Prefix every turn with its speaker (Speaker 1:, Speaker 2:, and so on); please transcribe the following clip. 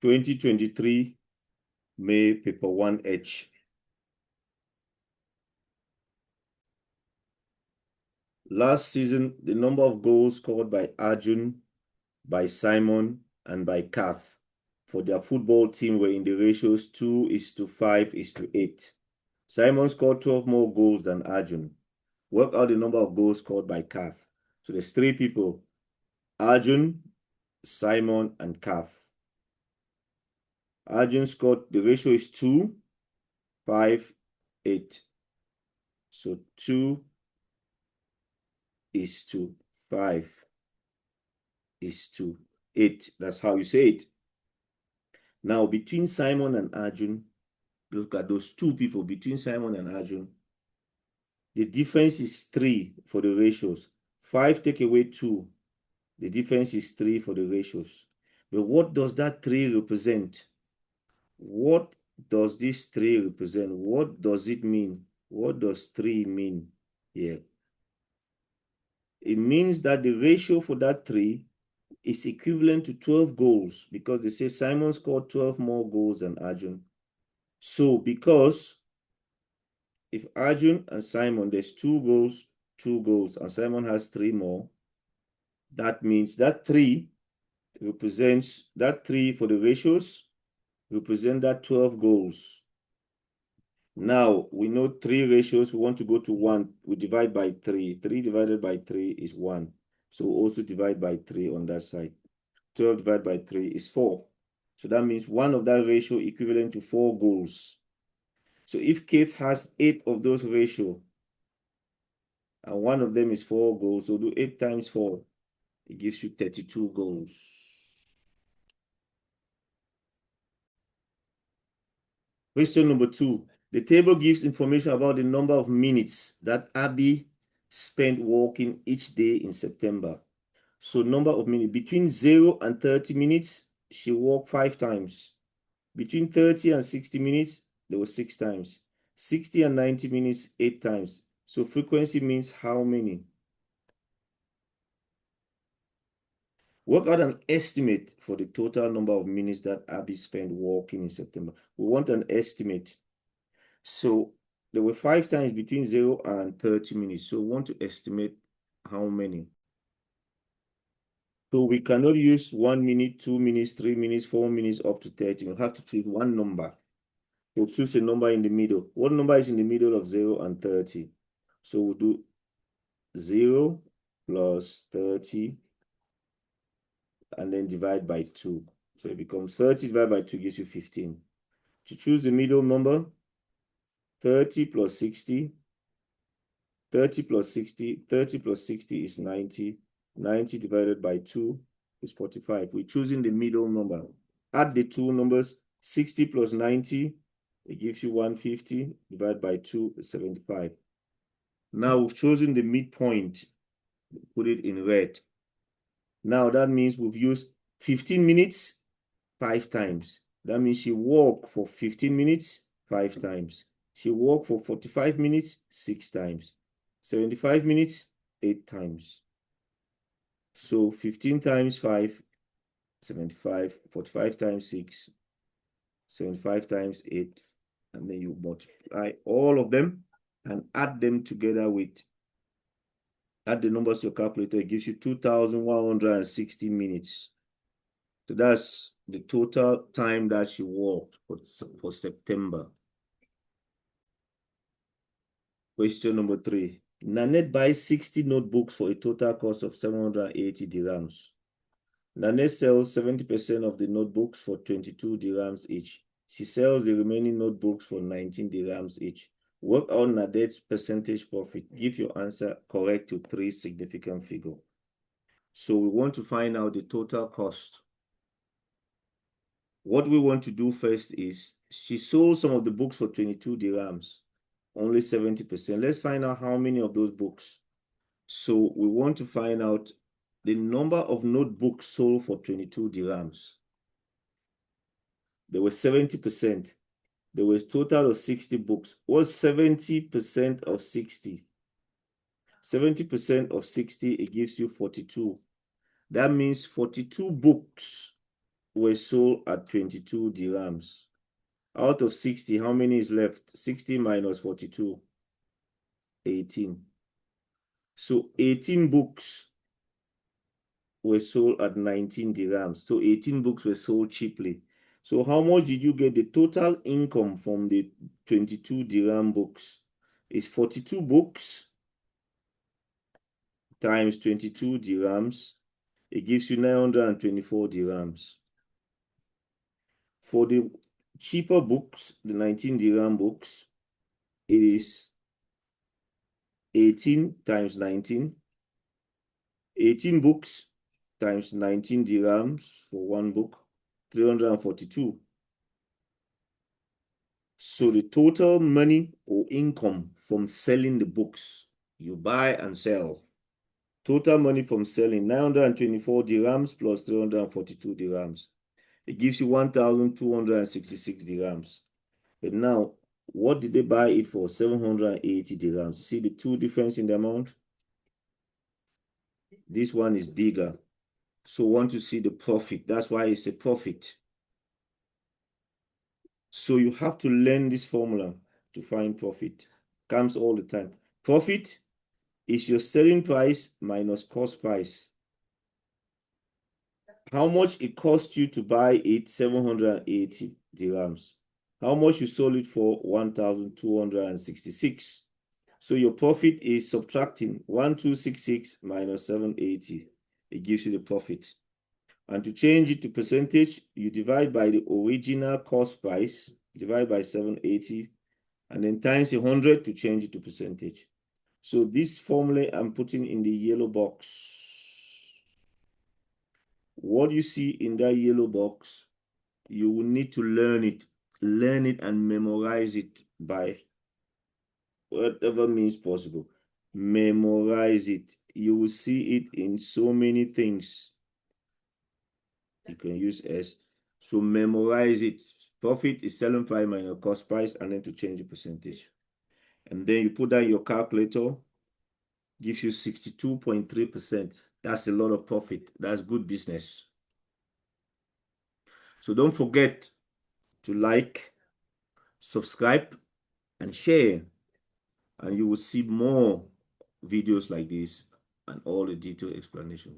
Speaker 1: 2023 May paper 1H. Last season, the number of goals scored by Arjun, by Simon, and by Kath for their football team were in the ratios 2:5:8. Simon scored 12 more goals than Arjun. Work out the number of goals scored by Kath. So there's three people: Arjun, Simon, and Kath. Arjun scored, the ratio is 2:5:8. So 2:5:8. That's how you say it. Now, between Simon and Arjun, look at those two people, between Simon and Arjun, the difference is 3 for the ratios. 5 take away 2. The difference is 3 for the ratios. But what does that 3 represent? What does this 3 represent? What does it mean? What does 3 mean here? It means that the ratio for that 3 is equivalent to 12 goals, because they say Simon scored 12 more goals than Arjun. So because if Arjun and Simon, there's 2 goals, and Simon has 3 more, that means that 3 represents, that 3 for the ratios represent that 12 goals. Now, we know 3 ratios. We want to go to 1. We divide by 3. 3 divided by 3 is 1. So we also divide by 3 on that side. 12 divided by 3 is 4. So that means 1 of that ratio equivalent to 4 goals. So if Keith has 8 of those ratio, and 1 of them is 4 goals, so do 8 times 4. It gives you 32 goals. Question number 2. The table gives information about the number of minutes that Abby spent walking each day in September. So number of minutes, between 0 and 30 minutes, she walked 5 times. Between 30 and 60 minutes, there were 6 times. 60 and 90 minutes, 8 times. So frequency means how many? Work out an estimate for the total number of minutes that Abby spent walking in September. We want an estimate. So there were 5 times between 0 and 30 minutes. So we want to estimate how many. So we cannot use 1 minute, 2 minutes, 3 minutes, 4 minutes, up to 30. We'll have to choose one number. We'll choose a number in the middle. What number is in the middle of 0 and 30? So we'll do 0 plus 30 and then divide by 2. So it becomes 30 divided by 2 gives you 15. To choose the middle number, 30 plus 60. 30 plus 60. 30 plus 60 is 90. 90 divided by 2 is 45. We're choosing the middle number. Add the two numbers. 60 plus 90, it gives you 150. Divided by 2 is 75. Now we've chosen the midpoint. Put it in red. Now that means we've used 15 minutes 5 times. That means she walked for 15 minutes 5 times. She walked for 45 minutes 6 times. 75 minutes 8 times. So 15 times 5, 75. 45 times 6, 75 times 8. And then you multiply all of them and add them together with, add the numbers to your calculator. It gives you 2,160 minutes. So that's the total time that she walked for September. Question number 3. Nanette buys 60 notebooks for a total cost of 780 dirhams. Nanette sells 70% of the notebooks for 22 dirhams each. She sells the remaining notebooks for 19 dirhams each. Work out Nanette's percentage profit. Give your answer correct to 3 significant figures. So we want to find out the total cost. What we want to do first is, she sold some of the books for 22 dirhams, only 70%. Let's find out how many of those books. So we want to find out the number of notebooks sold for 22 dirhams. There were 70%. There was a total of 60 books. What's 70% of 60? 70% of 60, it gives you 42. That means 42 books were sold at 22 dirhams. Out of 60, how many is left? 60 minus 42, 18. So 18 books were sold at 19 dirhams. So 18 books were sold cheaply. So how much did you get? The total income from the 22 dirham books is 42 books times 22 dirhams. It gives you 924 dirhams. For the cheaper books, the 19 dirham books, it is 18 times 19. 18 books times 19 dirhams for one book, 342. So the total money or income from selling the books, you buy and sell. Total money from selling 924 dirhams plus 342 dirhams. It gives you 1,266 dirhams. But now, what did they buy it for? 780 dirhams. You see the two difference in the amount? This one is bigger. So want to see the profit. That's why it's a profit. So you have to learn this formula to find profit. Comes all the time. Profit is your selling price minus cost price. How much it cost you to buy it? 780 dirhams. How much you sold it for? 1,266. So your profit is subtracting 1,266 minus 780. It gives you the profit. And to change it to percentage, you divide by the original cost price, divide by 780, and then times 100 to change it to percentage. So this formula I'm putting in the yellow box. What you see in that yellow box, you will need to learn it and memorize it by whatever means possible. Memorize it. You will see it in so many things. You can use S. So memorize it. Profit is selling price minus cost price, and then to change the percentage. And then you put that in your calculator, gives you 62.3%. That's a lot of profit. That's good business. So don't forget to like, subscribe, and share. And you will see more videos like this and all the detailed explanations.